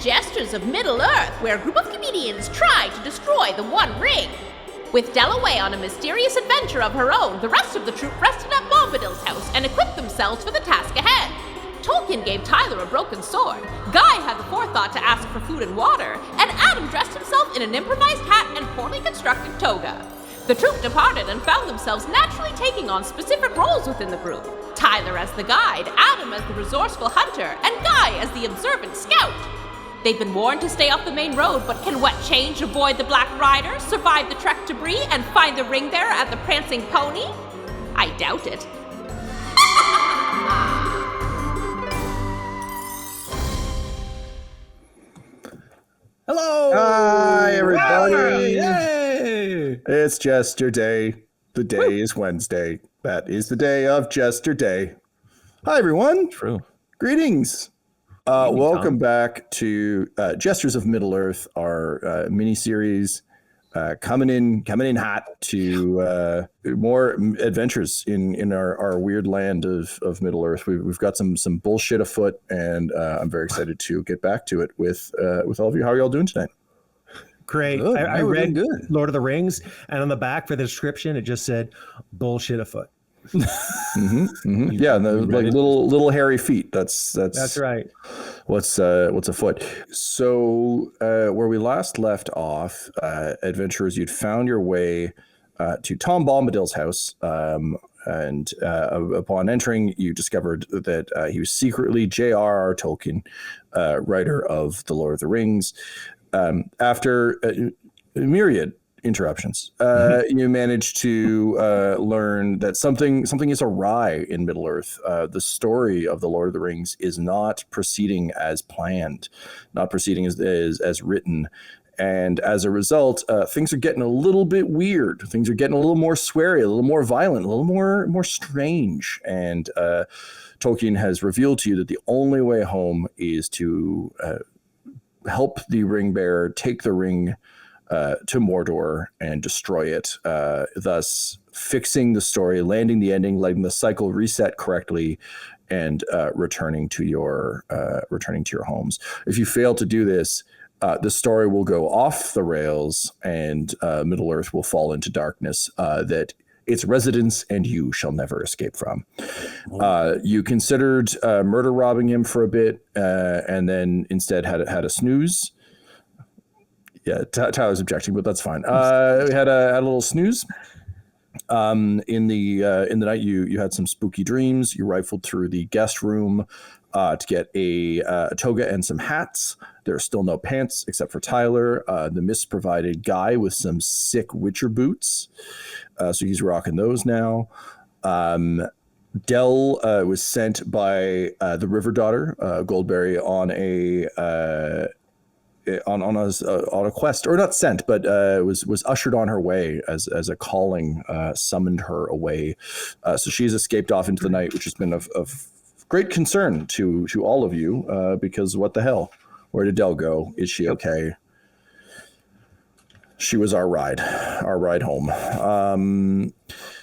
Jesters of Middle-earth, where a group of comedians try to destroy the One Ring. With Del away on a mysterious adventure of her own, the rest of the troupe rested at Bombadil's house and equipped themselves for the task ahead. Tolkien gave Tyler a broken sword, Guy had the forethought to ask for food and water, and Adam dressed himself in an improvised hat and poorly constructed toga. The troupe departed and found themselves naturally taking on specific roles within the group. Tyler as the guide, Adam as the resourceful hunter, and Guy as the observant scout. They've been warned to stay off the main road, but can what change avoid the Black Riders, survive the trek to Bree, and find the ringbearer at the Prancing Pony? I doubt it. Hello! Hi, everybody! Yay! It's Jester Day. The day is Wednesday. That is the day of Jester Day. Hi, everyone. True. Greetings. Welcome back to Jesters of Middle-earth, our mini-series coming in hot to more adventures in our weird land of Middle-earth. We've got some bullshit afoot, and I'm very excited to get back to it with all of you. How are y'all doing tonight? Great. Good. I read good. Lord of the Rings, and on the back for the description, it just said bullshit afoot. Yeah, and the like little hairy feet. That's right. What's afoot? So where we last left off, adventurers, you'd found your way to Tom Bombadil's house, and upon entering, you discovered that he was secretly J.R.R. Tolkien, writer of The Lord of the Rings. After a myriad interruptions, you managed to learn that something is awry in Middle-earth. The story of The Lord of the Rings is not proceeding as planned, not proceeding as written. And as a result, things are getting a little bit weird. Things are getting a little more sweary, a little more violent, a little more strange. And Tolkien has revealed to you that the only way home is to help the ringbearer take the ring to Mordor and destroy it, thus fixing the story, landing the ending, letting the cycle reset correctly, and returning to your homes. If you fail to do this, the story will go off the rails, and Middle-earth will fall into darkness that its residents and you shall never escape from. You considered murder robbing him for a bit, and then instead had a snooze. Yeah, Tyler's objecting, but that's fine. We had a little snooze. In the night, you had some spooky dreams. You rifled through the guest room to get a toga and some hats. There are still no pants except for Tyler. The mist provided Guy with some sick Witcher boots, so he's rocking those now. Del was sent by the River Daughter, Goldberry, on a quest, or not sent, but was ushered on her way as a calling summoned her away. So she's escaped off into the night, which has been of great concern to all of you, because what the hell? Where did Del go? Is she okay? She was our ride home.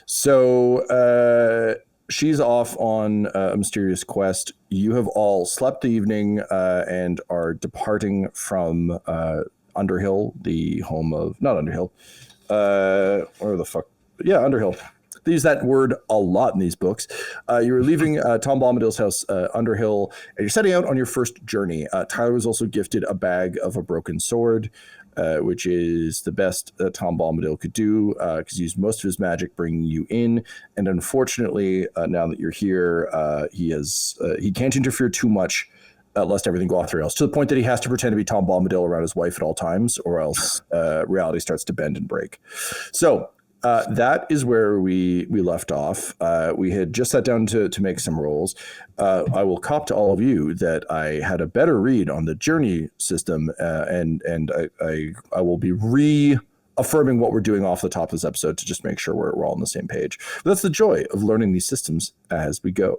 So she's off on a mysterious quest. You have all slept the evening and are departing from Underhill, the home of, not Underhill, where the fuck? Yeah, Underhill. They use that word a lot in these books. You were leaving Tom Bombadil's house, Underhill, and you're setting out on your first journey. Tyler was also gifted a bag of a broken sword, which is the best Tom Bombadil could do, because he used most of his magic bringing you in. And unfortunately, now that you're here, he can't interfere too much, lest everything go off the rails, to the point that he has to pretend to be Tom Bombadil around his wife at all times, or else reality starts to bend and break. So that is where we left off. We had just sat down to make some rolls. I will cop to all of you that I had a better read on the journey system, and I will be reaffirming what we're doing off the top of this episode to just make sure we're all on the same page. But that's the joy of learning these systems as we go.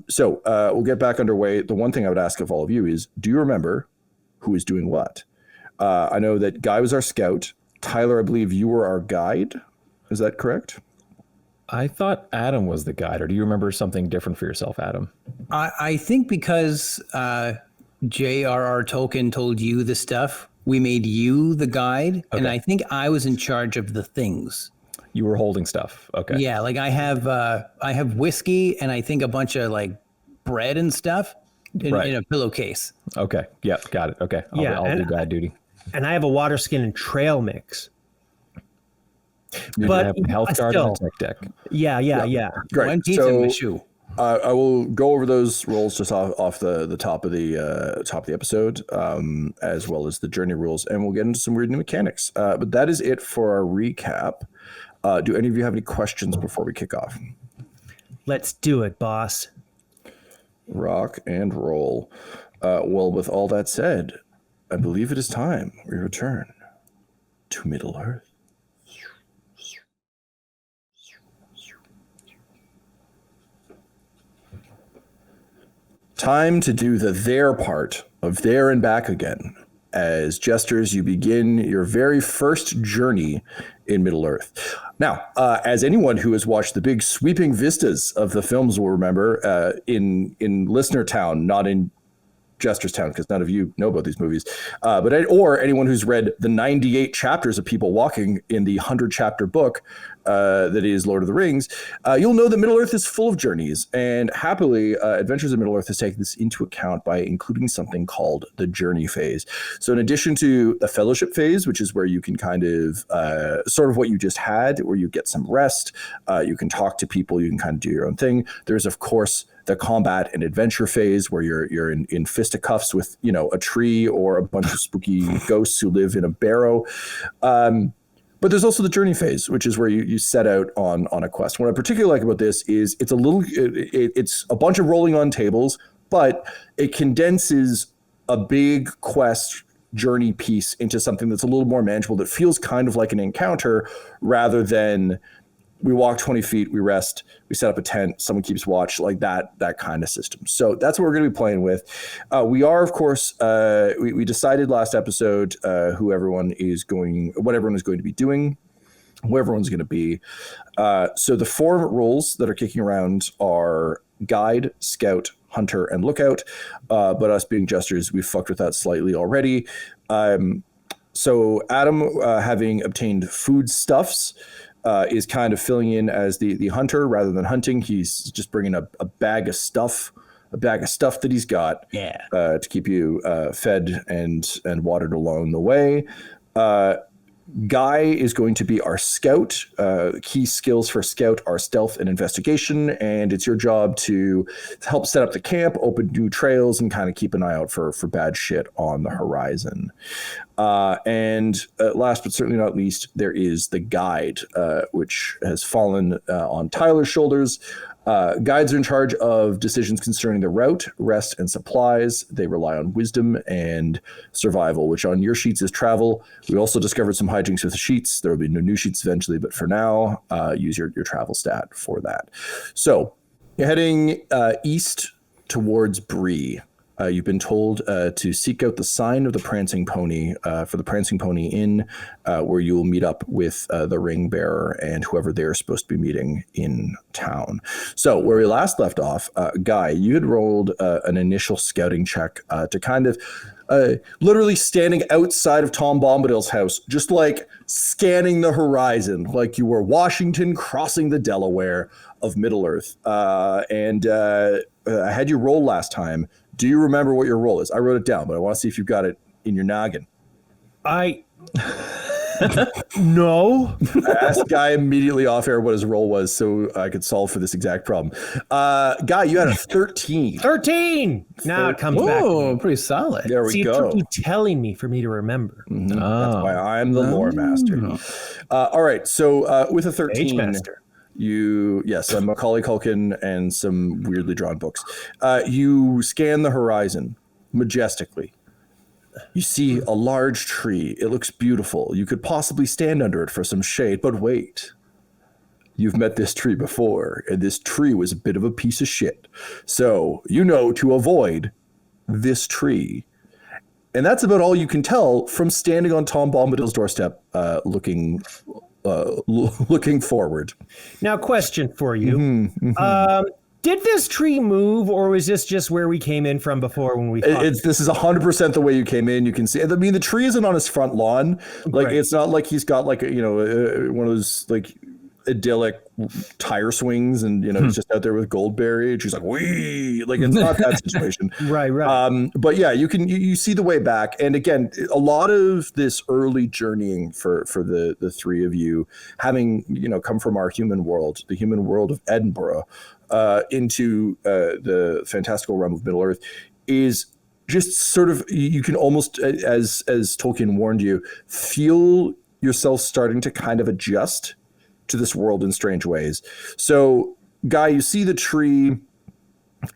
So we'll get back underway. The one thing I would ask of all of you is, do you remember who is doing what? I know that Guy was our scout. Tyler, I believe you were our guide. Is that correct? I thought Adam was the guide, or do you remember something different for yourself, Adam? I think because J.R.R. Tolkien told you the stuff. We made you the guide, and I think I was in charge of the things. You were holding stuff. Okay. Yeah, like I have whiskey and I think a bunch of like bread and stuff in a pillowcase. Okay. Yeah. Got it. Okay. I'll do guide duty. And I have a water skin and trail mix. You But have health guard and a tech deck. Yeah. Great. One pizza in my shoe. I will go over those rolls just off the top of the episode, as well as the journey rules, and we'll get into some weird new mechanics. But that is it for our recap. Do any of you have any questions before we kick off? Let's do it, boss. Rock and roll. Well, with all that said, I believe it is time we return to Middle Earth. Time to do the there part of there and back again. As Jesters, you begin your very first journey in Middle Earth. Now, as anyone who has watched the big sweeping vistas of the films will remember, in Listener Town, not in Jester's Town, because none of you know about these movies, or anyone who's read the 98 chapters of people walking in the 100-chapter book that is Lord of the Rings, you'll know that Middle Earth is full of journeys, and happily, Adventures in Middle Earth has taken this into account by including something called the journey phase. So in addition to the fellowship phase, which is where you can kind of sort of what you just had, where you get some rest, you can talk to people, you can kind of do your own thing. There's, of course, the combat and adventure phase where you're in fisticuffs with, a tree or a bunch of spooky ghosts who live in a barrow. But there's also the journey phase, which is where you set out on a quest. What I particularly like about this is it's a bunch of rolling on tables, but it condenses a big quest journey piece into something that's a little more manageable, that feels kind of like an encounter rather than we walk 20 feet, we rest, we set up a tent, someone keeps watch, like that kind of system. So that's what we're going to be playing with. We are, of course, we decided last episode what everyone is going to be doing, who everyone's going to be. So the 4 rules that are kicking around are guide, scout, hunter, and lookout. But us being Jesters, we fucked with that slightly already. So Adam, having obtained foodstuffs, is kind of filling in as the hunter rather than hunting. He's just bringing a bag of stuff that he's got to keep you fed and watered along the way. Guy is going to be our scout. Key skills for scout are stealth and investigation, and it's your job to help set up the camp, open new trails, and kind of keep an eye out for bad shit on the horizon. And last but certainly not least, there is the guide, which has fallen on Tyler's shoulders. Guides are in charge of decisions concerning the route, rest, and supplies. They rely on wisdom and survival, which on your sheets is travel. We also discovered some hijinks with the sheets. There will be no new sheets eventually, but for now, use your travel stat for that. So you're heading east towards Bree. You've been told to seek out the sign of the Prancing Pony for the Prancing Pony Inn, where you will meet up with the ringbearer and whoever they're supposed to be meeting in town. So where we last left off, Guy, you had rolled an initial scouting check to kind of literally standing outside of Tom Bombadil's house, just like scanning the horizon, like you were Washington crossing the Delaware of Middle Earth. And I had you roll last time. Do you remember what your roll is? I wrote it down, but I want to see if you've got it in your noggin. No. I asked Guy immediately off air what his roll was so I could solve for this exact problem. Guy, you had a 13. 13! Now it comes back. Oh, pretty solid. There we go. It took you telling me for me to remember. Mm-hmm. That's why I'm the lore master. All right, so with a 13... H-master. Yes, I'm Macaulay Culkin and some weirdly drawn books. You scan the horizon majestically. You see a large tree. It looks beautiful. You could possibly stand under it for some shade, but wait. You've met this tree before, and this tree was a bit of a piece of shit. So, to avoid this tree. And that's about all you can tell from standing on Tom Bombadil's doorstep, looking forward. Now, question for you. Did this tree move, or was this just where we came in from before when we fought? This is 100% the way you came in. You can see. I mean, the tree isn't on his front lawn. Like Right. it's not like he's got like one of those like idyllic tire swings, and he's just out there with Goldberry, and she's like, "Wee!" Like it's not that situation. Right. But yeah, you see the way back, and again, a lot of this early journeying for the three of you, having come from our human world, the human world of Edinburgh, into the fantastical realm of Middle Earth, is just sort of, you can almost, as Tolkien warned you, feel yourself starting to kind of adjust to this world in strange ways. So, Guy, you see the tree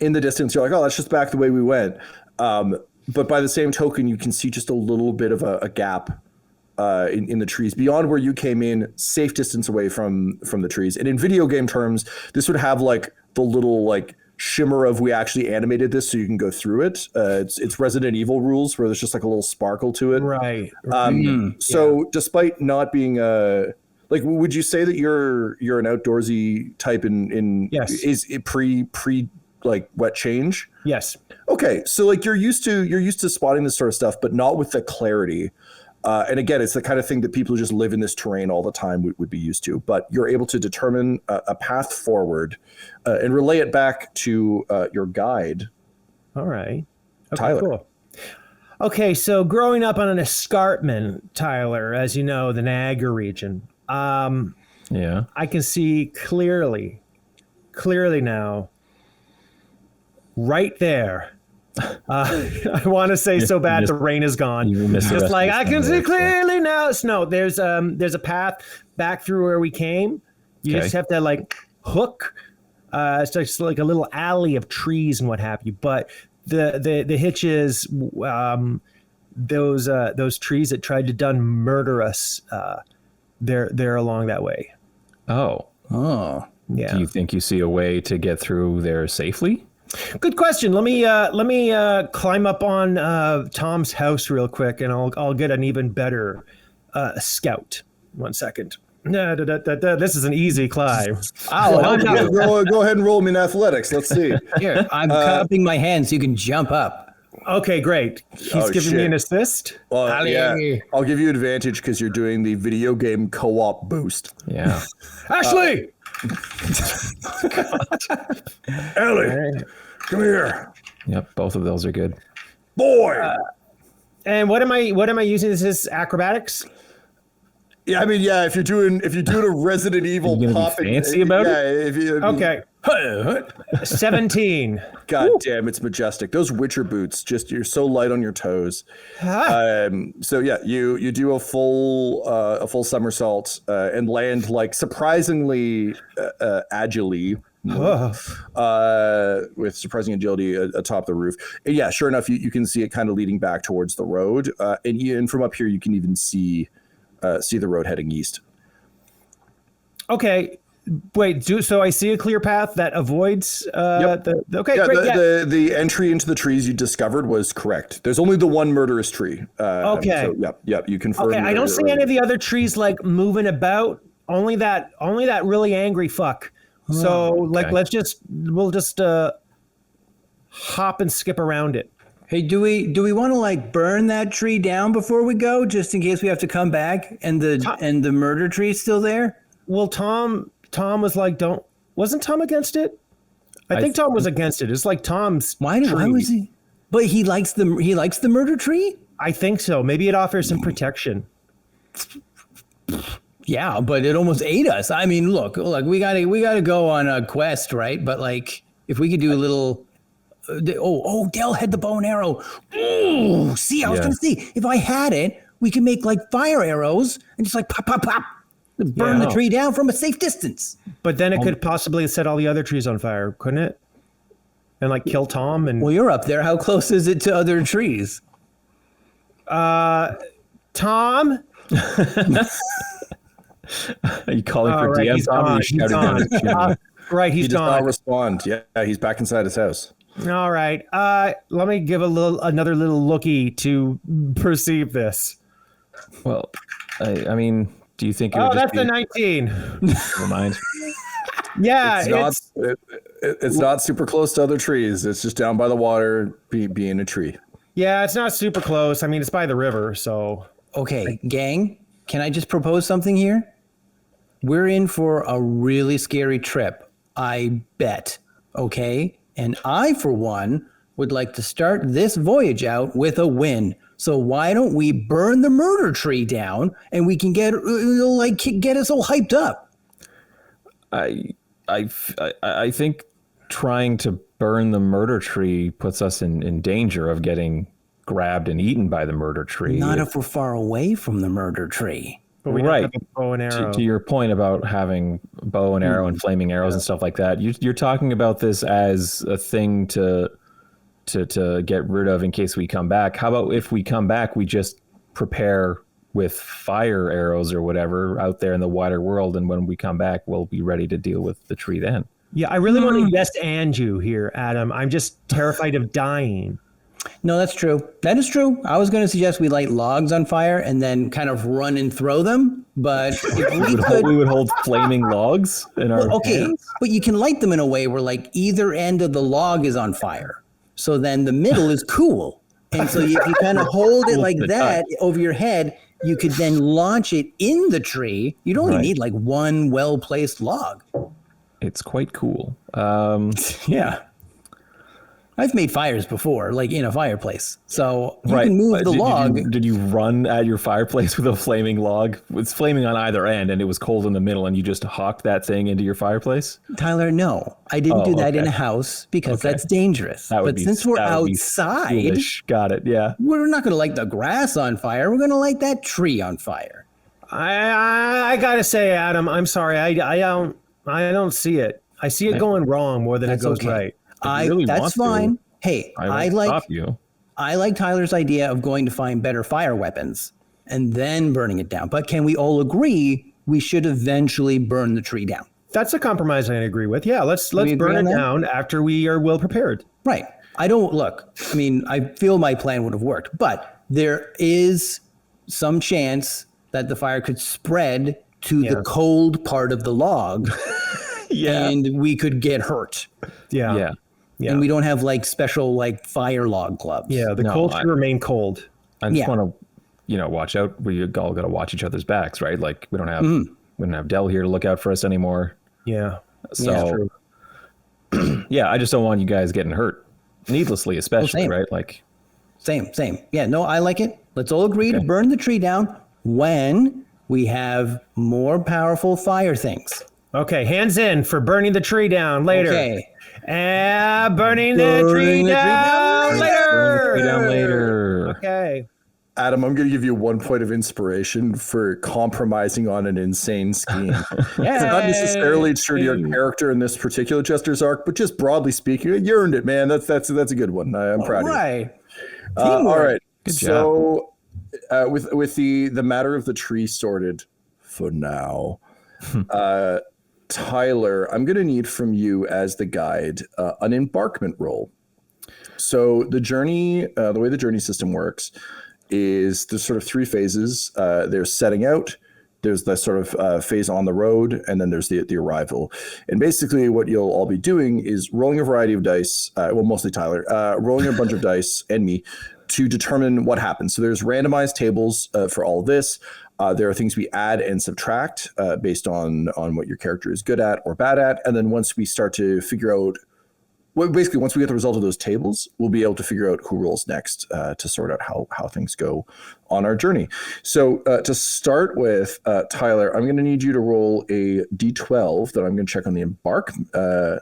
in the distance. You're like, oh, that's just back the way we went. But by the same token, you can see just a little bit of a gap in the trees beyond where you came in, safe distance away from the trees. And in video game terms, this would have like the little like shimmer of, we actually animated this so you can go through it. It's Resident Evil rules where there's just like a little sparkle to it. Right. So despite not being like, would you say that you're an outdoorsy type in Yes. Is it pre like wet change? Yes. Okay, so like you're used to spotting this sort of stuff, but not with the clarity. And again, it's the kind of thing that people who just live in this terrain all the time would be used to. But you're able to determine a path forward and relay it back to your guide. All right. Okay, Tyler. cool. Okay, so growing up on an escarpment, Tyler, as you know, the Niagara region, Yeah. I can see clearly now, right there. I want to say so bad the rain is gone. You missed the Just rest like of I the can song see lyrics, yeah. clearly now. No, there's a path back through where we came. You Okay. just have to like hook. It's just like a little alley of trees and what have you. But the hitch is those trees that tried to done murder us. They're along that way. Oh. Yeah. Do you think you see a way to get through there safely? Good question. Let me climb up on Tom's house real quick, and I'll get an even better scout. 1 second. This is an easy climb. Go ahead and roll me in athletics. Let's see. Here, I'm cupping my hands so you can jump up. Okay, great. He's giving me shit. an assist. Well, Ali. yeah, I'll give you advantage because you're doing the video game co-op boost. Yeah. Ashley, Ellie, come here, Yep. Both of those are good. boy. and what am I using? This is acrobatics. Yeah, I mean, yeah. If you're doing a Resident Evil You're gonna be popping, fancy about it? If you, Okay, 17. God damn, it's majestic. Those Witcher boots, just you're so light on your toes. So yeah, you do a full somersault and land like surprisingly agilely. With surprising agility atop the roof. And yeah, sure enough, you can see it kind of leading back towards the road. And from up here, you can even see the road heading east. Okay, wait. So I see a clear path that avoids Yep. Okay, Yeah, great. the entry into the trees you discovered was correct. There's only the one murderous tree. Okay. So, yep. You confirmed. Okay, I don't see any of the other trees like moving about. Only that really angry fuck. So like, okay. we'll just hop and skip around it. Hey, do we want to like burn that tree down before we go, just in case we have to come back and the murder tree is still there? Well, Tom was like, wasn't Tom against it? I think Tom was against it. It's like Tom's. Why was he? But he likes the murder tree. I think so. Maybe it offers some protection. Yeah, but it almost ate us. I mean, look, we gotta go on a quest, right? But like, if we could do a little. Dell had the bow and arrow. Ooh, see, I was gonna say, if I had it, we could make like fire arrows and just like pop, pop, pop, burn the tree down from a safe distance. But then it could possibly set all the other trees on fire, couldn't it? And like kill Tom and. Well, you're up there. How close is it to other trees? Tom. Are you calling for right, DM? he's Tom, or gone, you he's shouting gone. down the chimney? Right, He he's does not gone. respond. Yeah, he's back inside his house. All right. Let me give another little looky to perceive this. Well, I mean, do you think it would Oh, just that's be... the 19. Never mind. Yeah, It's not. It's not super close to other trees. It's just down by the water, being a tree. Yeah, it's not super close. I mean, it's by the river, so. Okay, gang, can I just propose something here? We're in for a really scary trip, I bet. Okay? And I, for one, would like to start this voyage out with a win. So why don't we burn the murder tree down and we can get us all hyped up? I think trying to burn the murder tree puts us in danger of getting grabbed and eaten by the murder tree. Not if we're far away from the murder tree. But we don't have a bow and arrow. To your point about having bow and arrow and flaming arrows and stuff like that, you're talking about this as a thing to get rid of in case we come back. How about if we come back, we just prepare with fire arrows or whatever out there in the wider world, and when we come back, we'll be ready to deal with the tree then. Yeah, I really want to yes and you here, Adam. I'm just terrified of dying. No, that's true. That is true. I was going to suggest we light logs on fire and then kind of run and throw them. But if we would hold flaming logs in our hands? But you can light them in a way where like either end of the log is on fire. So then the middle is cool. And so if you kind of hold it like that over your head, you could then launch it in the tree. You'd only need like one well-placed log. It's quite cool. Yeah. I've made fires before, like in a fireplace. So you can move the log. Did you run at your fireplace with a flaming log? It's flaming on either end, and it was cold in the middle, and you just hawked that thing into your fireplace? Tyler, no. I didn't do that in a house because that's dangerous. But since we're outside, got it, yeah. We're not going to light the grass on fire. We're going to light that tree on fire. I gotta say, Adam, I'm sorry. I don't see it. I see it going wrong more than it goes right. That's fine. Hey, I like Tyler's idea of going to find better fire weapons and then burning it down. But can we all agree we should eventually burn the tree down? That's a compromise I agree with. Yeah, let's burn it down after we are well prepared. Right. I feel my plan would have worked, but there is some chance that the fire could spread to the cold part of the log. And we could get hurt. Yeah. And we don't have like special like fire log gloves. Yeah, the cold should remain cold. I just want to, watch out. We all got to watch each other's backs, right? Like we don't have Del here to look out for us anymore. Yeah. So I just don't want you guys getting hurt needlessly, especially, right? Like same. Yeah, no, I like it. Let's all agree to burn the tree down when we have more powerful fire things. Okay, hands in for burning the tree down later. Okay. And burning the tree down later. Okay. Adam, I'm going to give you 1 point of inspiration for compromising on an insane scheme. It's not necessarily true to your character in this particular Jesters arc, but just broadly speaking, you earned it, man. That's a good one. I'm proud of you. Right. All right. Good job. So with the matter of the tree sorted for now, Tyler, I'm going to need from you as the guide an embarkment roll. So the journey, the way the journey system works is there's sort of 3 phases. There's setting out, there's the sort of phase on the road, and then there's the arrival. And basically what you'll all be doing is rolling a variety of dice, mostly Tyler, rolling a bunch of dice and me to determine what happens. So there's randomized tables for all of this. There are things we add and subtract based on what your character is good at or bad at. And then once we start to figure out, once we get the result of those tables, we'll be able to figure out who rolls next to sort out how things go on our journey. So to start with, Tyler, I'm going to need you to roll a D12 that I'm going to check on the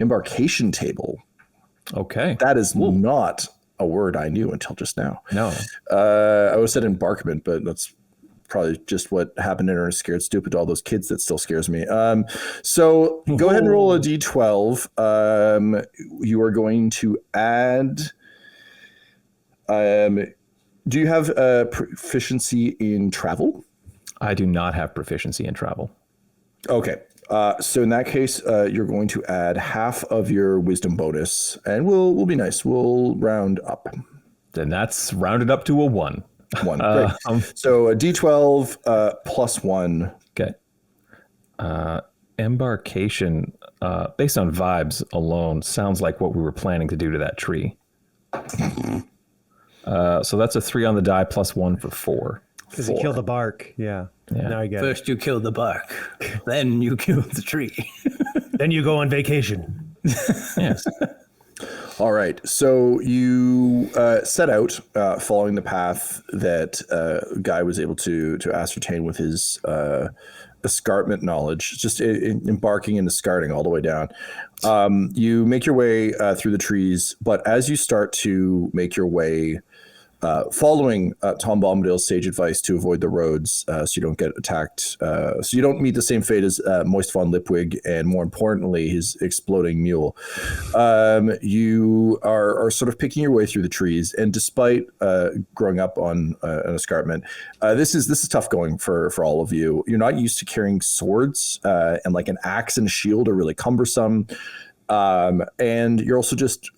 embarkation table. Okay. That is not a word I knew until just now. No. I always said embarkment, but that's probably just what happened in Ernest Scared Stupid to all those kids. That still scares me. So go ahead and roll a D12. You are going to add. Do you have proficiency in travel? I do not have proficiency in travel. Okay. So in that case, you're going to add half of your wisdom bonus, and we'll be nice. We'll round up. Then that's rounded up to a 1. 1. Great. So a D12 plus 1. Okay. embarkation, based on vibes alone, sounds like what we were planning to do to that tree. So that's a 3 on the die plus 1 for 4. Because you kill the bark. Yeah. Now I get it. First you kill the bark, then you kill the tree. Then you go on vacation. Yes. All right. So you set out following the path that Guy was able to ascertain with his escarpment knowledge, just embarking and escarting all the way down. You make your way through the trees, but as you start to make your way, following Tom Bombadil's sage advice to avoid the roads so you don't get attacked, so you don't meet the same fate as Moist von Lipwig, and more importantly, his exploding mule. You are sort of picking your way through the trees, and despite growing up on an escarpment, this is tough going for all of you. You're not used to carrying swords, and like an axe and a shield are really cumbersome, and you're also just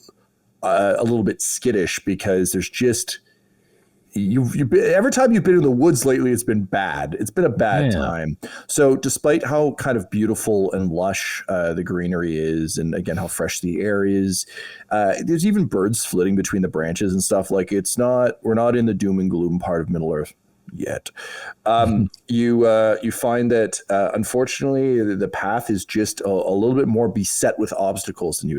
a little bit skittish because there's just every time you've been in the woods lately, it's been bad. It's been a bad time. So despite how kind of beautiful and lush the greenery is, and again, how fresh the air is, there's even birds flitting between the branches and stuff. Like we're not in the doom and gloom part of Middle Earth yet. You find that unfortunately the path is just a little bit more beset with obstacles than you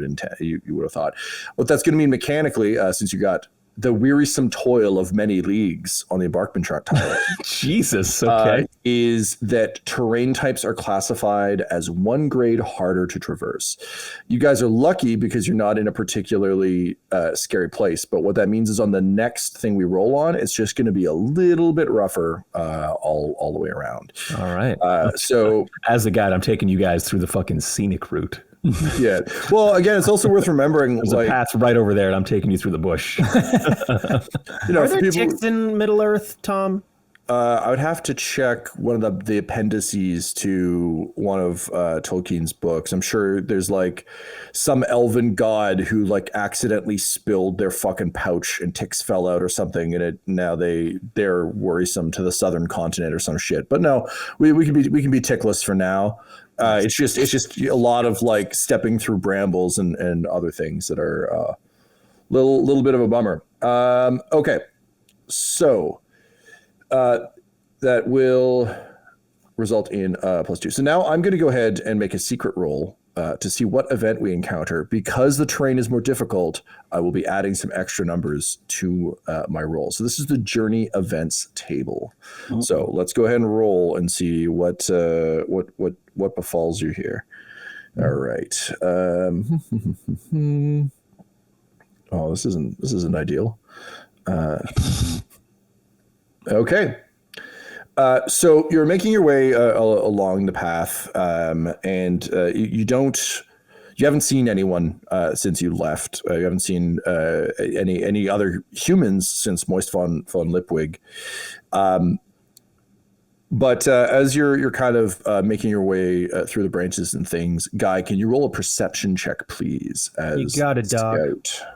would have thought. What that's going to mean mechanically, since you got the wearisome toil of many leagues on the embarkment chart title. Jesus, okay. Is that terrain types are classified as 1 grade harder to traverse. You guys are lucky because you're not in a particularly scary place, but what that means is on the next thing we roll on, it's just going to be a little bit rougher all the way around. All right. So as a guide, I'm taking you guys through the fucking scenic route. Yeah. Well, again, it's also worth remembering there's a path right over there, and I'm taking you through the bush. Are there ticks in Middle Earth, Tom? I would have to check one of the appendices to one of Tolkien's books. I'm sure there's like some elven god who like accidentally spilled their fucking pouch and ticks fell out or something, and now they're worrisome to the southern continent or some shit. But no, we can be tickless for now. It's just a lot of like stepping through brambles and other things that are a little bit of a bummer. Okay, so that will result in +2. So now I'm going to go ahead and make a secret roll to see what event we encounter. Because the terrain is more difficult, I will be adding some extra numbers to my roll. So this is the journey events table. Mm-hmm. So let's go ahead and roll and see what befalls you here. All right. Oh, this isn't ideal. Okay. So you're making your way along the path, and you haven't seen anyone since you left. You haven't seen any other humans since Moist von Lipwig. But as you're kind of making your way through the branches and things, Guy, can you roll a perception check, please? As you got it, dog. Scout.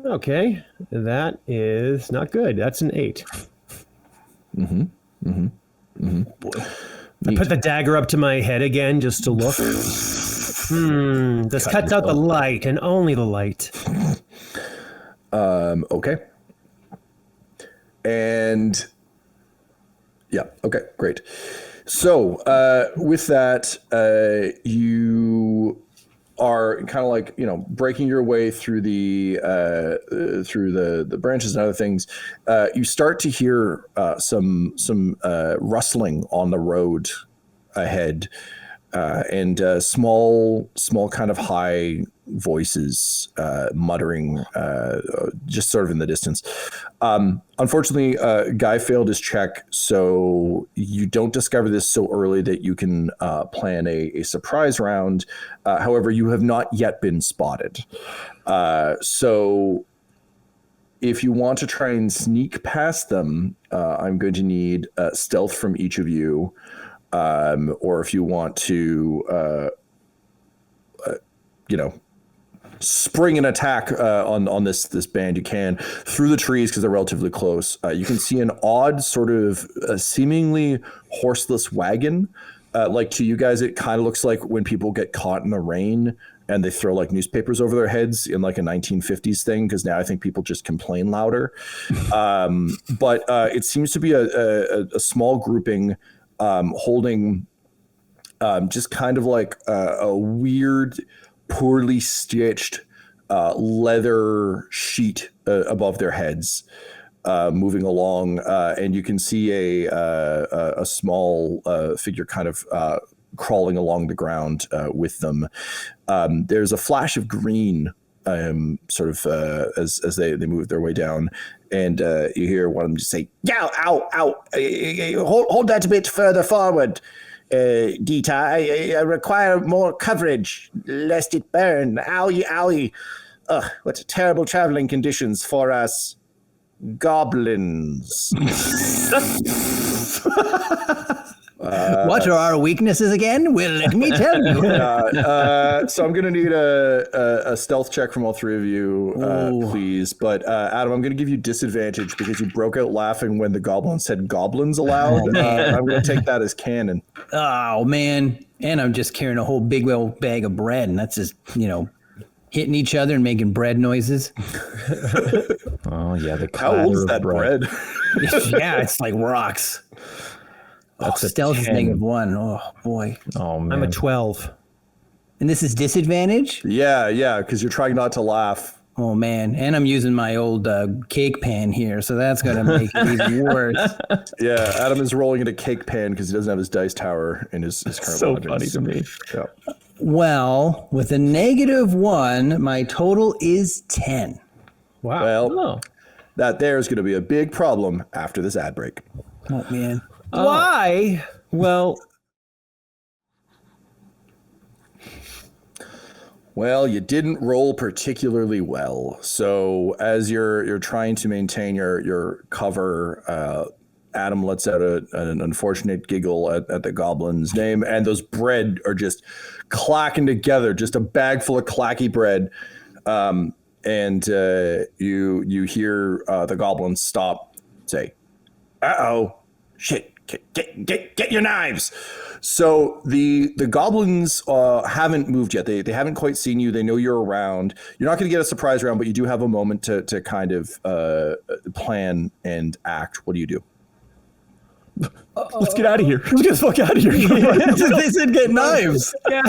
Okay, that is not good. That's an 8. Mm-hmm. Mm-hmm. Mm-hmm. I put the dagger up to my head again just to look. This cuts out the light and only the light. Okay. And yeah, okay, great. So with that, you are kind of like, breaking your way through the branches and other things. You start to hear some rustling on the road ahead, and small kind of high voices muttering just sort of in the distance. Unfortunately, Guy failed his check, so you don't discover this so early that you can plan a surprise round. However, you have not yet been spotted. So if you want to try and sneak past them, I'm going to need stealth from each of you. Or if you want to, spring and attack on this band. You can through the trees because they're relatively close. You can see an odd sort of seemingly horseless wagon. Like to you guys, it kind of looks like when people get caught in the rain and they throw like newspapers over their heads in like a 1950s thing, because now I think people just complain louder. But it seems to be a small grouping holding just kind of like a weird, poorly stitched leather sheet above their heads, moving along, and you can see a small figure kind of crawling along the ground with them. There's a flash of green, sort of as they move their way down, and you hear one of them just say, "Ow, ow, ow! Hold that a bit further forward, Dita. I require more coverage, lest it burn. Owie, owie! Ugh, what terrible traveling conditions for us goblins." What are our weaknesses again? Well, let me tell you. So I'm going to need a stealth check from all three of you, please. But Adam, I'm going to give you disadvantage because you broke out laughing when the goblin said goblins aloud. I'm going to take that as canon. Oh, man. And I'm just carrying a whole big old bag of bread, and that's just, hitting each other and making bread noises. Oh, yeah. How old is that bread? Yeah, it's like rocks. That's stealth is -1. Oh, boy. Oh, man. I'm a 12. And this is disadvantage? Yeah, because you're trying not to laugh. Oh, man. And I'm using my old cake pan here, so that's going to make it even worse. Yeah, Adam is rolling in a cake pan because he doesn't have his dice tower in his current So lodgings. funny to me. Yeah. Well, with a -1, my total is 10. Wow. Well, that there is going to be a big problem after this ad break. Oh, man. Why? Well, you didn't roll particularly well. So as you're trying to maintain your cover, Adam lets out an unfortunate giggle at the goblin's name, and those bread are just clacking together, just a bag full of clacky bread. And you hear the goblin stop, say, "Uh-oh, shit, get your knives." So the goblins haven't moved yet. They haven't quite seen you. They know you're around. You're not going to get a surprise round, but you do have a moment to kind of plan and act. What do you do? let's get out of here. Let's get the fuck out of here. They said get knives. Yeah,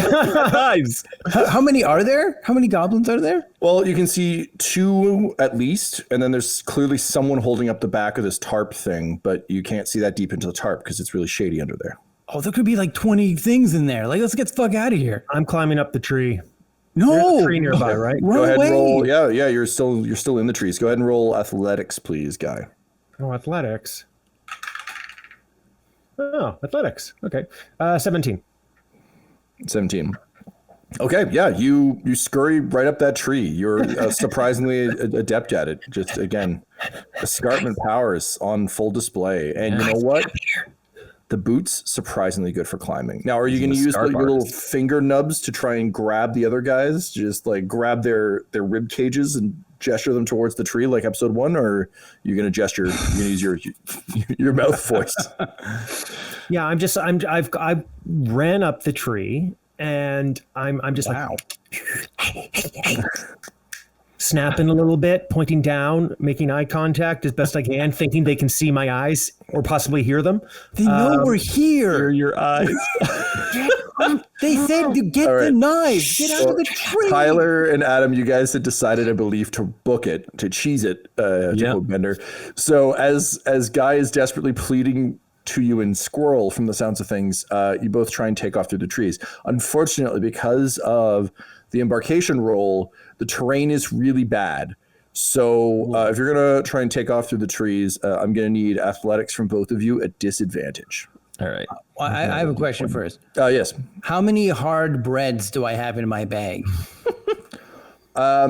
knives. How many are there? How many goblins are there? Well, you can see 2 at least, and then there's clearly someone holding up the back of this tarp thing, but you can't see that deep into the tarp because it's really shady under there. Oh, there could be like 20 things in there. Like, let's get the fuck out of here. I'm climbing up the tree. No. There's a tree nearby, right? Run Go ahead away. and roll. Yeah, you're still in the trees. Go ahead and roll athletics, please, guy. Oh, athletics. Oh, athletics. Okay. 17. 17. Okay, yeah, you scurry right up that tree. You're surprisingly adept at it. Just, again, escarpment powers on full display. And you know what? The boots, surprisingly good for climbing. Now, are you going to use your little finger nubs to try and grab the other guys? Just like grab their rib cages and gesture them towards the tree like episode 1, or are you going to gesture? You're going to use your mouth voice. Yeah, I ran up the tree and I'm just Wow. like snapping a little bit, pointing down, making eye contact as best I can, thinking they can see my eyes or possibly hear them. They know we're here. Your eyes. They said to get the knives. Get out of the tree. Tyler and Adam, you guys had decided, I believe, to book it, to cheese it, to quote Bender. So as Guy is desperately pleading to you in Squirrel from the sounds of things, you both try and take off through the trees. Unfortunately, because of the embarkation roll, the terrain is really bad. So if you're going to try and take off through the trees, I'm going to need athletics from both of you at disadvantage. All right. Well, I have a question first. Yes. How many hard breads do I have in my bag? I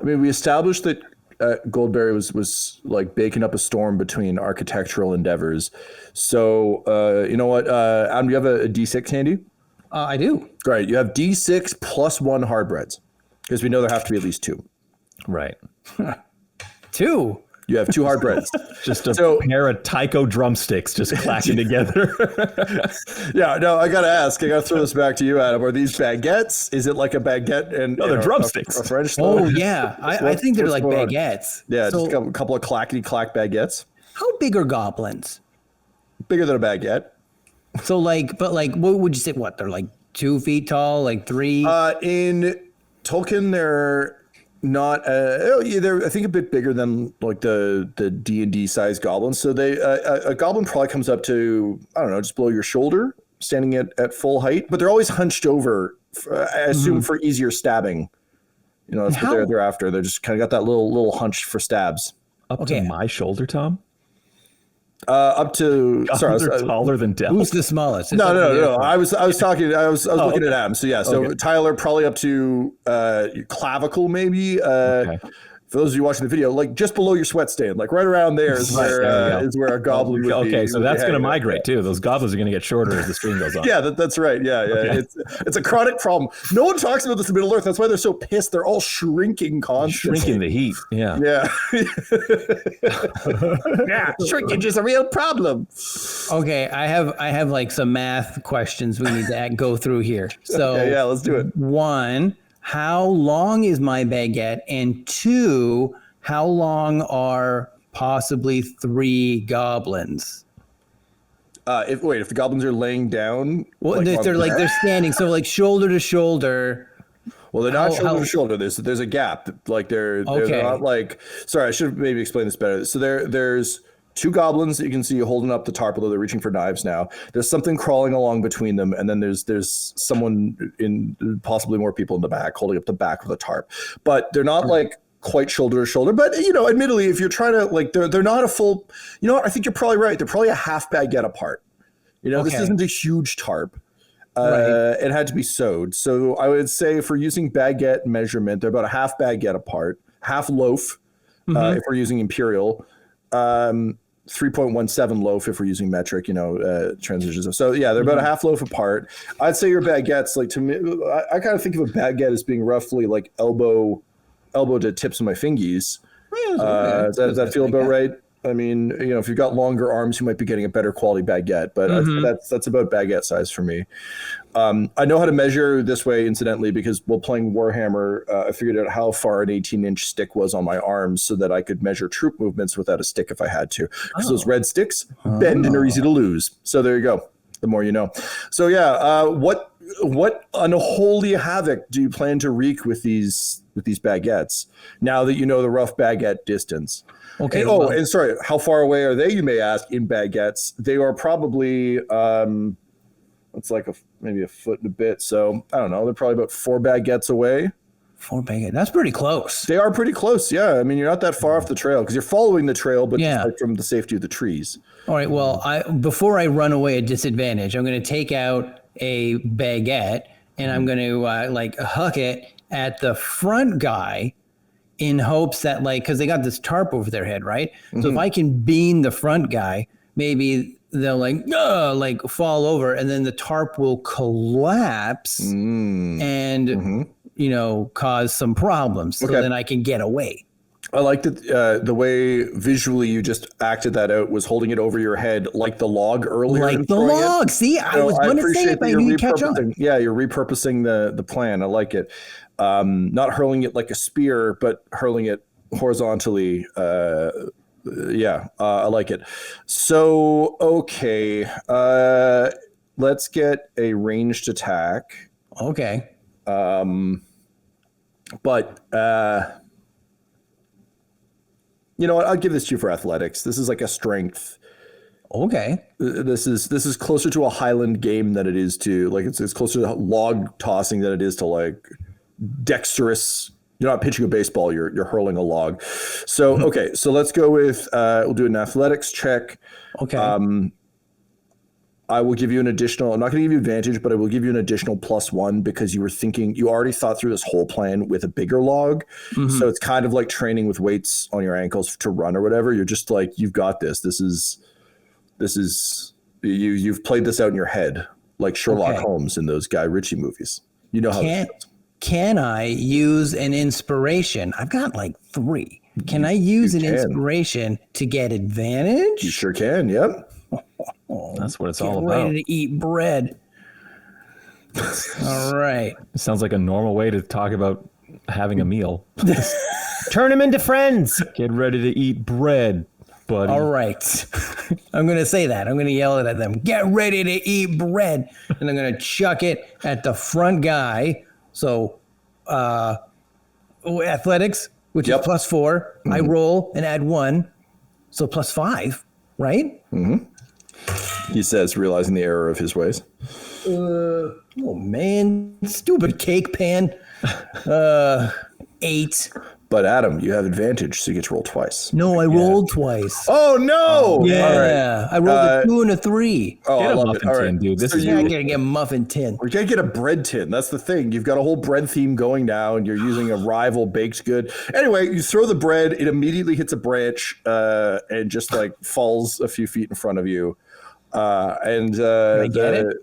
mean, we established that Goldberry was like baking up a storm between architectural endeavors. So you know what? Adam, do you have a D6 handy? I do. Right. You have D6 plus 1 hard breads. Because we know there have to be at least 2. Right. 2. You have 2 hard breads. Just a pair of taiko drumsticks just clacking together. Yeah, no, I got to throw this back to you, Adam. Are these baguettes? Is it like a baguette and they're drumsticks. A French Oh, yeah. I think they're like baguettes. Yeah, So, just a couple of clackety-clack baguettes. how big are goblins? Bigger than a baguette. So what would you say? What, they're like 2 feet tall, like 3? In Tolkien, they're not. They're I think a bit bigger than like the D&D size goblins. So they a goblin probably comes up to, I don't know, just below your shoulder, standing at full height. But they're always hunched over. I assume for easier stabbing. You know, that's what they're after. They're just kind of got that little hunch for stabs. Up to my shoulder, Tom? Up to Goblins are taller than Del. Who's the smallest? No. I was looking at Adam. So yeah, so Tyler probably up to clavicle maybe. Okay. For those of you watching the video, like just below your sweat stand, like right around there is where a goblin would be. Okay, so that's going to migrate too. Those goblins are going to get shorter as the stream goes on. Yeah, that's right. Yeah. Okay. It's a chronic problem. No one talks about this in Middle Earth. That's why they're so pissed. They're all shrinking constantly. Shrinking the heat. Yeah. Yeah, shrinkage is a real problem. Okay, I have like some math questions we need to go through here. So yeah, let's do it. 1, how long is my baguette? And 2, how long are possibly 3 goblins? If the goblins are laying down, Well, they're standing, so like shoulder to shoulder. Well, they're not shoulder to shoulder. There's a gap. Like they're not like. Sorry, I should have maybe explained this better. So there's 2 goblins that you can see holding up the tarp, although they're reaching for knives now. There's something crawling along between them, and then there's someone in, possibly more people in the back, holding up the back of the tarp. But they're not like quite shoulder to shoulder. But admittedly, if you're trying to like, they're not a full. You know what? I think you're probably right. They're probably a half baguette apart. This isn't a huge tarp. It had to be sewed. So I would say for using baguette measurement, they're about a half baguette apart, half loaf if we're using imperial. 3.17 loaf if we're using metric, transitions. So yeah, they're about a half loaf apart. I'd say your baguettes, like to me, I kind of think of a baguette as being roughly like elbow to tips of my fingies. Does that feel about right? I mean, if you've got longer arms, you might be getting a better quality baguette, but that's about baguette size for me. I know how to measure this way, incidentally, because while playing Warhammer, I figured out how far an 18-inch stick was on my arms so that I could measure troop movements without a stick if I had to. Because those red sticks bend and are easy to lose. So there you go. The more you know. So yeah, what unholy havoc do you plan to wreak with these baguettes now that you know the rough baguette distance? Okay. And sorry, how far away are they, you may ask, in baguettes? They are probably it's like maybe a foot and a bit. So I don't know. They're probably about 4 baguettes away. 4 baguettes. That's pretty close. They are pretty close. Yeah. I mean, you're not that far off the trail because you're following the trail, but just like from the safety of the trees. All right. Well, before I run away at disadvantage, I'm going to take out a baguette and I'm going to huck it at the front guy in hopes that because they got this tarp over their head, right? So if I can bean the front guy, maybe they'll fall over and then the tarp will collapse and cause some problems. So then I can get away. I like that the way visually you just acted that out was holding it over your head like the log earlier. Like the log. See, I was going to say it, but I didn't catch on. Yeah, you're repurposing the plan. I like it. Not hurling it like a spear, but hurling it horizontally. I like it. So, okay. Let's get a ranged attack. Okay. But you know what? I'll give this to you for athletics. This is like a strength. Okay. This is closer to a Highland game than it is to it's closer to log tossing than it is to like dexterous. You're not pitching a baseball. You're hurling a log. So okay. So let's go with we'll do an athletics check. Okay. I will give you an additional. I'm not going to give you advantage, but I will give you an additional +1 because you already thought through this whole plan with a bigger log. So it's kind of like training with weights on your ankles to run or whatever. You're just like, you've got this. This is you've played this out in your head like Sherlock Holmes in those Guy Ritchie movies. You know how. can I use an inspiration? I've got like 3. Can I use an inspiration to get advantage? You sure can. Yep. That's what it's all about. Ready to eat bread. All right. It sounds like a normal way to talk about having a meal. Turn them into friends. Get ready to eat bread, buddy. All right. I'm going to say that. I'm going to yell it at them. Get ready to eat bread. And I'm going to chuck it at the front guy. So, athletics, which is +4. Mm-hmm. I roll and add 1. So +5, right? Mm-hmm. He says, realizing the error of his ways. Oh, man. Stupid cake pan. 8. But Adam, you have advantage, so you get to roll twice. No, I rolled twice. Oh, no! Yeah, I rolled a 2 and a 3. Oh, get I a love muffin it. All tin, right. dude. This So is I gotta get a muffin tin. We're gonna get a bread tin. That's the thing. You've got a whole bread theme going now, and you're using a rival baked good. Anyway, you throw the bread. It immediately hits a branch and just like falls a few feet in front of you. Can I get it?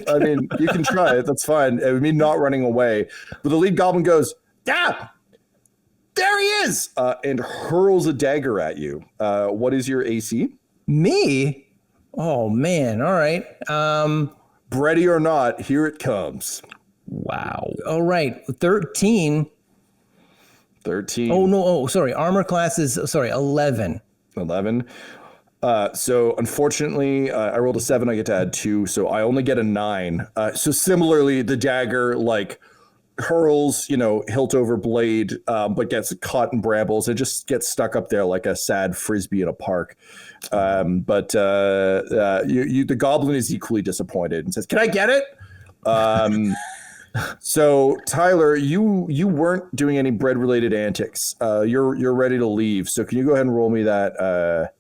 I mean, you can try it. That's fine. It would mean not running away. But the lead goblin goes, "Yeah, there he is!" And hurls a dagger at you. What is your AC? Me? Oh man! All right. Bready or not, here it comes. wow. All right. 13. 13. Oh no! Oh, sorry. Armor class is 11. 11. So unfortunately, I rolled a 7. I get to add 2, so I only get a 9. So similarly, the dagger like hurls, hilt over blade, but gets caught in brambles. It just gets stuck up there like a sad frisbee in a park. But the goblin is equally disappointed and says, "Can I get it?" So Tyler, you weren't doing any bread related antics. You're ready to leave. So can you go ahead and roll me that?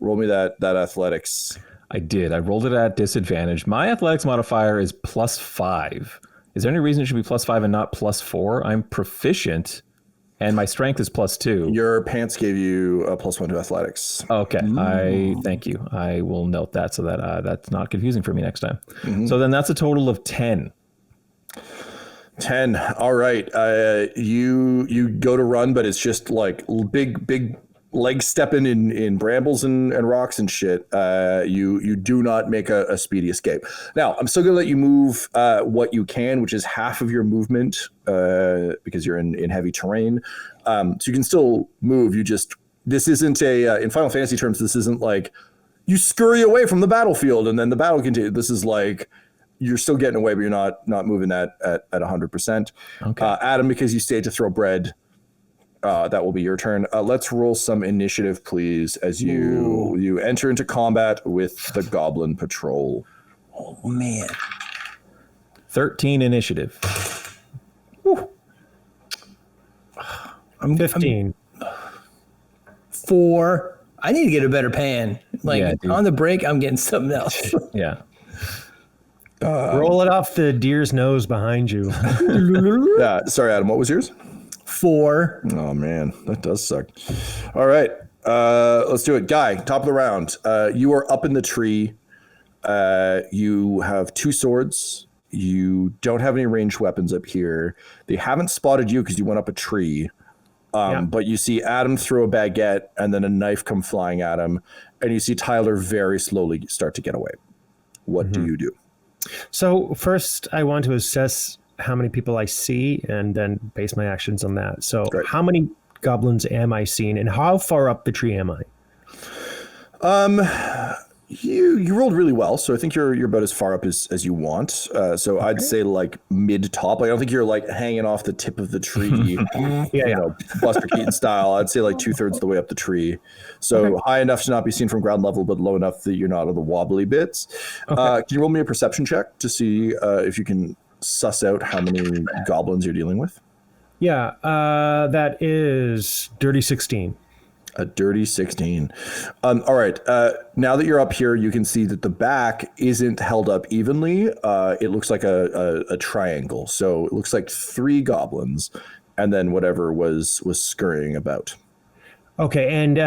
Roll me that athletics. I did. I rolled it at disadvantage. My athletics modifier is +5. Is there any reason it should be +5 and not +4? I'm proficient, and my strength is +2. Your pants gave you a +1 to athletics. Okay. Thank you. I will note that so that that's not confusing for me next time. Mm-hmm. So then that's a total of 10. 10. All right. You go to run, but it's just like big leg stepping in brambles and rocks and shit. You do not make a speedy escape. Now, I'm still gonna let you move what you can, which is half of your movement, because you're in heavy terrain. So you can still move. This isn't in Final Fantasy terms, this isn't like you scurry away from the battlefield and then the battle continues. This is like you're still getting away, but you're not moving that at 100%. Okay. Adam, because you stayed to throw bread, that will be your turn. Let's roll some initiative, please, as you enter into combat with the Goblin Patrol. Oh man. 13 initiative. I'm 15. 4. I need to get a better pan. Yeah, on the break, I'm getting something else. Yeah. Roll it off the deer's nose behind you. Yeah, sorry, Adam, what was yours? 4. Oh, man, that does suck. All right, let's do it. Guy, top of the round. You are up in the tree. You have 2 swords. You don't have any ranged weapons up here. They haven't spotted you because you went up a tree. But you see Adam throw a baguette and then a knife come flying at him. And you see Tyler very slowly start to get away. What do you do? So first, I want to assess how many people I see and then base my actions on that. So how many goblins am I seeing and how far up the tree am I? You rolled really well, so I think you're about as far up as you want. So I'd say like mid top. Like I don't think you're like hanging off the tip of the tree, Buster Keaton style. I'd say like 2/3 of the way up the tree. So high enough to not be seen from ground level, but low enough that you're not on the wobbly bits. Can you roll me a perception check to see if you can suss out how many goblins you're dealing with? Yeah, that is dirty 16. A dirty 16. All right. Now that you're up here, you can see that the back isn't held up evenly. It looks like a triangle. So it looks like 3 goblins and then whatever was scurrying about. Okay, and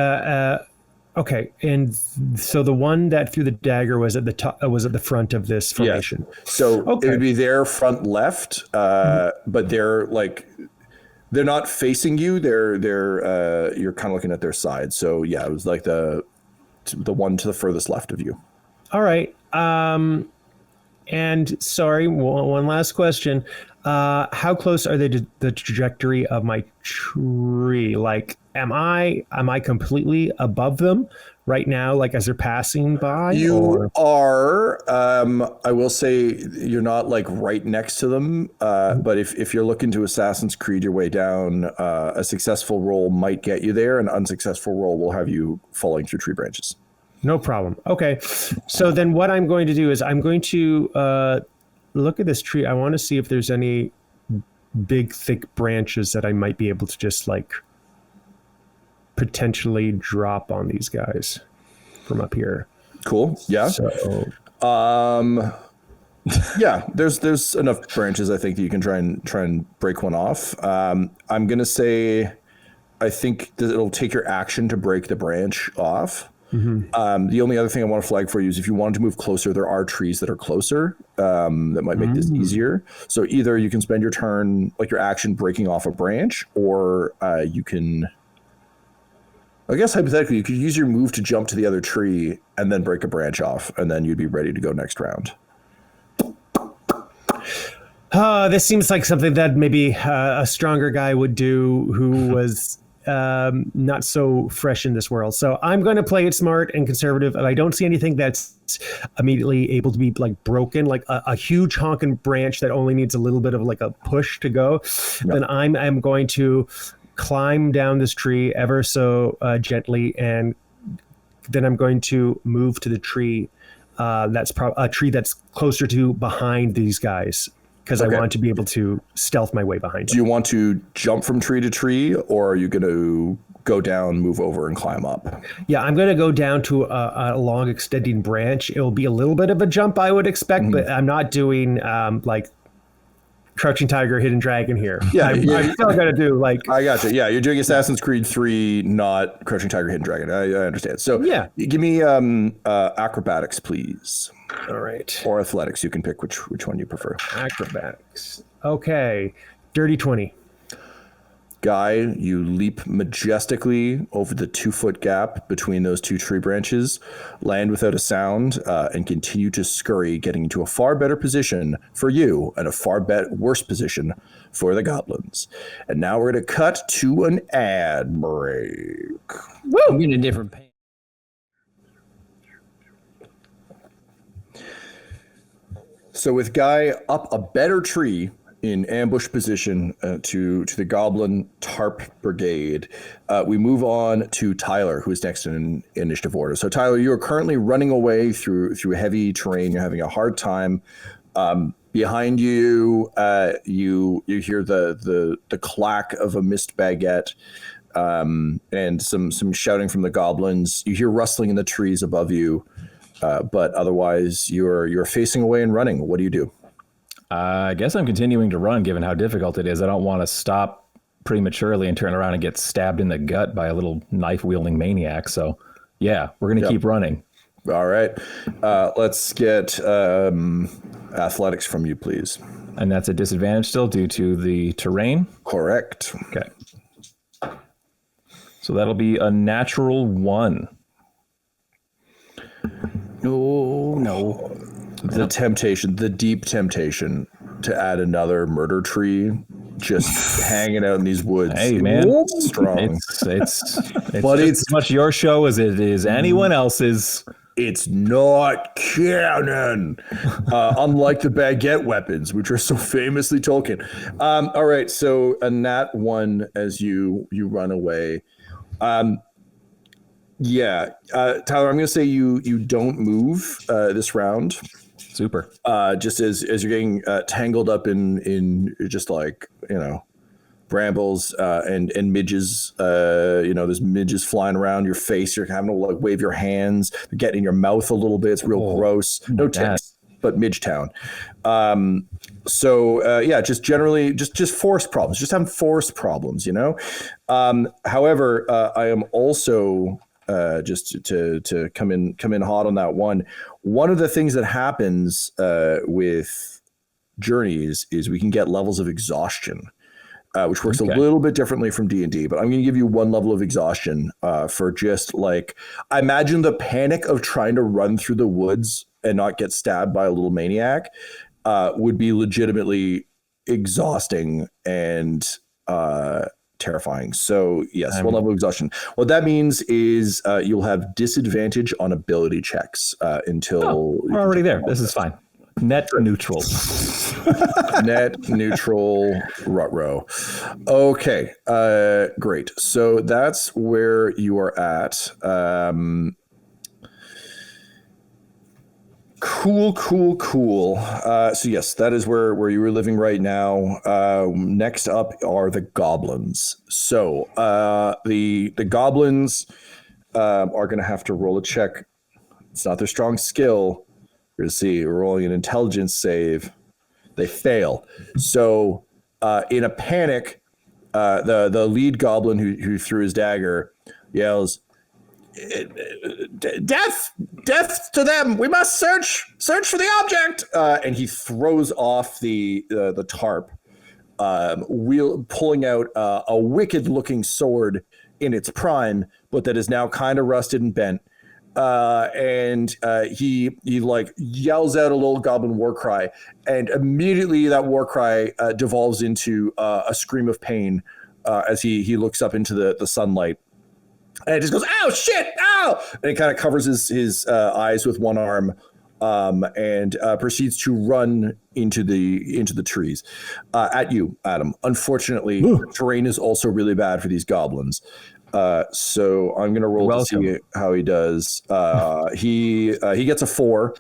Okay, and so the one that threw the dagger was at the top, was at the front of this formation. Yeah. So Okay. it would be their front left, but they're not facing you. They're you're kind of looking at their side. So yeah, it was like the one to the furthest left of you. All right. And sorry, one last question. How close are they to the trajectory of my tree? Like, am I completely above them right now, like as they're passing by? You are. I will say you're not like right next to them. But if you're looking to Assassin's Creed your way down, a successful roll might get you there. An unsuccessful roll will have you falling through tree branches. No problem. Okay. So then what I'm going to do is I'm going to look at this tree. I want to see if there's any big, thick branches that I might be able to just like potentially drop on these guys from up here. Cool. Yeah. So, yeah, there's enough branches I think that you can try and break one off. I'm going to say I think that it'll take your action to break the branch off. The only other thing I want to flag for you is if you wanted to move closer, there are trees that are closer that might make this easier. So either you can spend your turn, like your action, breaking off a branch, or you can, I guess hypothetically, you could use your move to jump to the other tree and then break a branch off, and then you'd be ready to go next round. This seems like something that maybe a stronger guy would do who was not so fresh in this world. So I'm going to play it smart and conservative, and I don't see anything that's immediately able to be like broken, like a huge honking branch that only needs a little bit of like a push to go. Yep. Then I'm going to climb down this tree ever so gently, and then I'm going to move to the tree that's a tree that's closer to behind these guys. Because I want to be able to stealth my way behind them. Do you want to jump from tree to tree, or are you going to go down, move over, and climb up? Yeah, I'm going to go down to a long extending branch. It'll be a little bit of a jump, I would expect, but I'm not doing like Crouching Tiger, Hidden Dragon here. Yeah, I'm still going to do like... I got you. Yeah, you're doing Assassin's Creed 3, not Crouching Tiger, Hidden Dragon. I understand. So yeah, give me acrobatics, please. All right. Or athletics. You can pick which one you prefer. Acrobatics. Okay. Dirty 20. Guy, you leap majestically over the 2-foot gap between those two tree branches, land without a sound, and continue to scurry, getting into a far better position for you and a far worse position for the goblins. And now we're going to cut to an ad break. Woo! I'm getting a different paint. So with Guy up a better tree in ambush position to the Goblin Tarp Brigade, we move on to Tyler, who is next in initiative order. So Tyler, you are currently running away through heavy terrain. You're having a hard time. Behind you, you hear the clack of a missed baguette and some shouting from the goblins. You hear rustling in the trees above you. But otherwise, you're facing away and running. What do you do? I guess I'm continuing to run, given how difficult it is. I don't want to stop prematurely and turn around and get stabbed in the gut by a little knife-wielding maniac. So, yeah, we're going to keep running. All right. Let's get athletics from you, please. And that's a disadvantage still due to the terrain? Correct. Okay. So that'll be a natural 1. No. The deep temptation to add another murder tree just hanging out in these woods. Hey, man. It's strong. It's but it's as much your show as it is anyone else's. It's not canon. Unlike the baguette weapons, which are so famously Tolkien. All right, so a nat 1 as you run away. Yeah, Tyler, I'm going to say you don't move this round. Super. Just as you're getting tangled up in just like, brambles and midges. There's midges flying around your face. You're having to like wave your hands, getting in your mouth a little bit. It's real gross. No ticks, but Midgetown. Just generally just forest problems. Just having forest problems. However, I am also just to come in hot on that one. One of the things that happens with journeys is we can get levels of exhaustion, which works a little bit differently from D&D, but I'm going to give you one level of exhaustion for just like, I imagine the panic of trying to run through the woods and not get stabbed by a little maniac would be legitimately exhausting and terrifying. So yes, one level of exhaustion. What that means is you'll have disadvantage on ability checks until we're already there. This is fine. Net neutral. Net neutral rut-row. Okay, great. So that's where you are at. Cool. So yes, that is where you are living right now. Next up are the goblins. So the goblins are going to have to roll a check. It's not their strong skill. We're going to see rolling an intelligence save. They fail. So in a panic, the lead goblin who threw his dagger yells, "Death to them! We must search for the object!" And he throws off the tarp, pulling out a wicked-looking sword in its prime, but that is now kind of rusted and bent. And he like yells out a little goblin war cry, and immediately that war cry devolves into a scream of pain as he looks up into the sunlight, and it just goes, "Ow, shit, ow!" And he kind of covers his eyes with one arm, and proceeds to run into the trees at you, Adam. Unfortunately, the terrain is also really bad for these goblins. So I'm going to roll to see how he does. He gets a 4.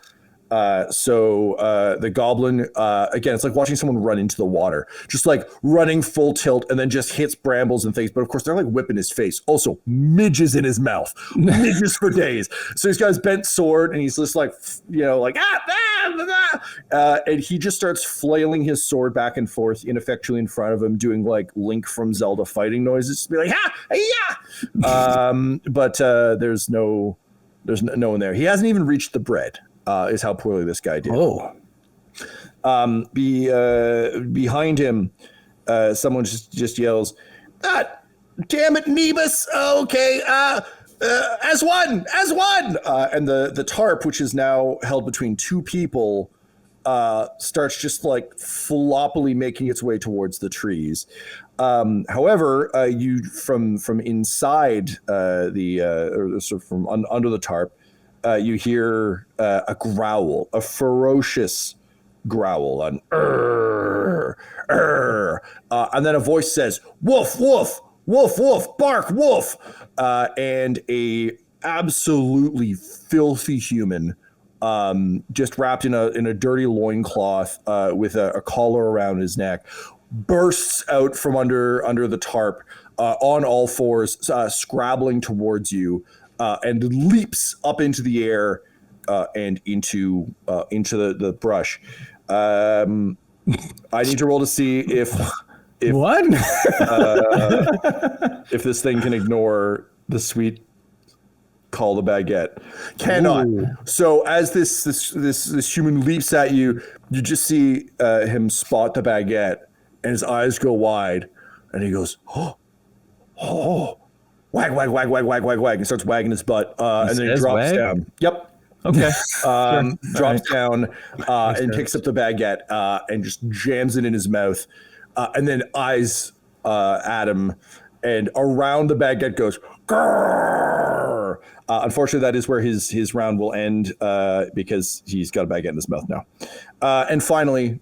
So the goblin, again, it's like watching someone run into the water, just like running full tilt and then just hits brambles and things. But of course, they're like whipping his face. Also, midges in his mouth, midges for days. So he's got his bent sword and he's just like, and he just starts flailing his sword back and forth ineffectually in front of him, doing like Link from Zelda fighting noises, just be like, ha, yeah. But there's no one there. He hasn't even reached the bread. Is how poorly this guy did. Behind him, someone just yells, "Damn it, Nebus! Okay, as one!" And the tarp, which is now held between two people, starts just like floppily making its way towards the trees. However, you from inside or sort of from under the tarp. You hear a growl, a ferocious growl, and then a voice says, "Woof, woof, woof, woof, bark, woof," and a absolutely filthy human, just wrapped in a dirty loincloth with a collar around his neck, bursts out from under the tarp on all fours, scrabbling towards you. And leaps up into the air and into the brush. I need to roll to see if what if this thing can ignore the sweet call the baguette. Cannot. Ooh. So as this human leaps at you, you just see him spot the baguette, and his eyes go wide, and he goes, "Oh." Wag, wag, wag, wag, wag, wag, wag, and starts wagging his butt, and then he drops down. Yep. Okay. Drops down and picks up the baguette and just jams it in his mouth, and then eyes Adam, and around the baguette goes, "Grrr!" Unfortunately, that is where his round will end because he's got a baguette in his mouth now. And finally,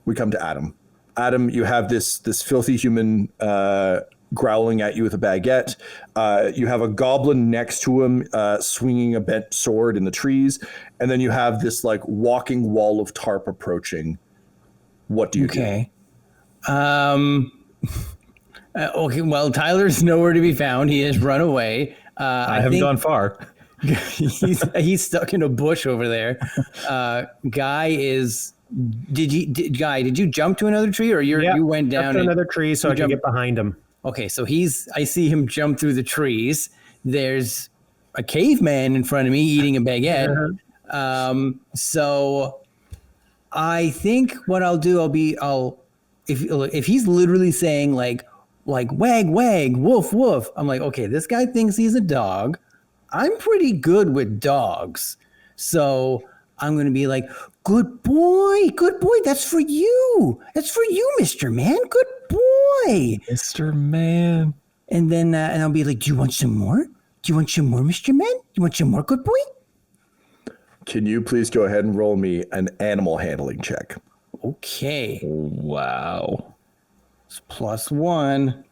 we come to Adam. Adam, you have this filthy human growling at you with a baguette. You have a goblin next to him swinging a bent sword in the trees. And then you have this like walking wall of tarp approaching. What do you do? Okay, well, Tyler's nowhere to be found. He has run away. I haven't gone far. he's stuck in a bush over there. Guy is... Did you jump to another tree, or you went down to another tree so I can get behind him? Okay, so I see him jump through the trees. There's a caveman in front of me eating a baguette. So I think what I'll do, if he's literally saying like wag, wag, woof, woof, I'm like, okay, this guy thinks he's a dog. I'm pretty good with dogs. So I'm going to be like, good boy. That's for you. Mr. Man. Good boy. Mr. Man. And then, and I'll be like, do you want some more? Mr. Man? You want some more, good boy? Can you please go ahead and roll me an animal handling check? Okay. Wow. It's +1.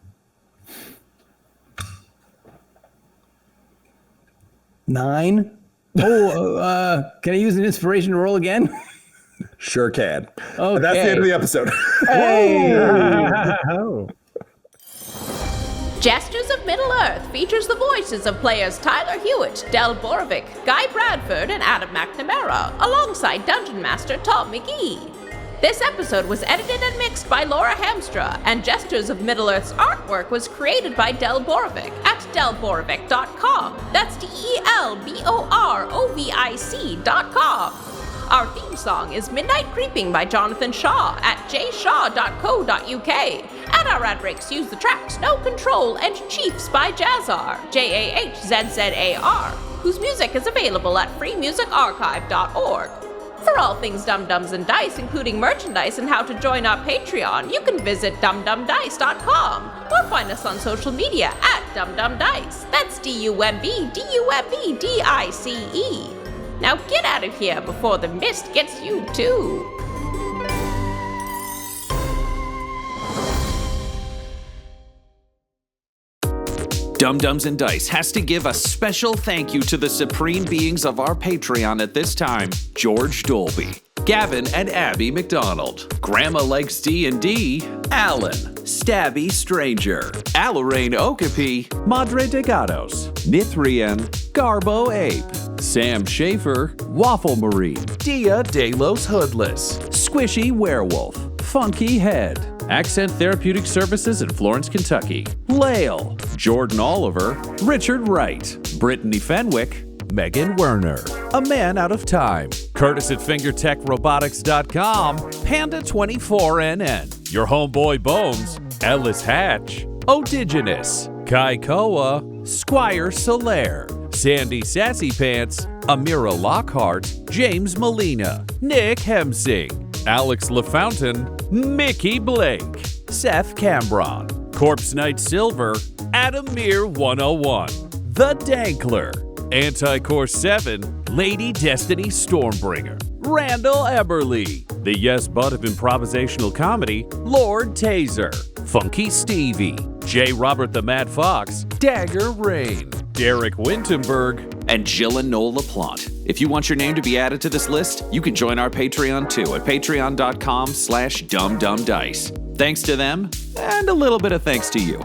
9. Oh, can I use an inspiration to roll again? Sure can. Okay. That's the end of the episode. Hey! Oh. Jesters of Middle-earth features the voices of players Tyler Hewitt, Del Borovic, Guy Bradford, and Adam McNamara, alongside Dungeon Master Tom McGee. This episode was edited and mixed by Laura Hamstra, and Jesters of Middle-earth's artwork was created by Del Borovic at delborovic.com. That's DELBOROVIC.com. Our theme song is Midnight Creeping by Jonathan Shaw at jshaw.co.uk. And our ad breaks use the tracks No Control and Chiefs by Jazzar, JAHZZAR, whose music is available at freemusicarchive.org. For all things Dum-Dums and Dice, including merchandise and how to join our Patreon, you can visit dumdumdice.com or find us on social media at dumdumdice. That's DUMBDICE. Now get out of here before the mist gets you too. Dum-Dums and Dice has to give a special thank you to the supreme beings of our Patreon at this time: George Dolby, Gavin and Abby McDonald, Grandma Likes D&D, Alan, Stabby Stranger, Alarain Okapi, Madre de Gatos, Nithrian, Garbo Ape, Sam Schaefer, Waffle Marine, Dia de los Hoodless, Squishy Werewolf, Funky Head, Accent Therapeutic Services in Florence, Kentucky, Lael, Jordan Oliver, Richard Wright, Brittany Fenwick, Megan Werner, A Man Out of Time, Curtis at FingerTechRobotics.com, Panda24NN, Your Homeboy Bones, Ellis Hatch, Odigenous, Kai Koa, Squire Solaire, Sandy Sassy Pants, Amira Lockhart, James Molina, Nick Hemsing, Alex LaFountain, Mickey Blake, Seth Cambron, Corpse Knight Silver, Adamir 101, The Dankler, Anti-Core 7, Lady Destiny Stormbringer, Randall Eberly, the Yes But of Improvisational Comedy, Lord Taser, Funky Stevie, J. Robert the Mad Fox, Dagger Rain, Derek Wintenberg, and Jill and Noel LaPlante. If you want your name to be added to this list, you can join our Patreon too at patreon.com/dumdumdice. Thanks to them, and a little bit of thanks to you.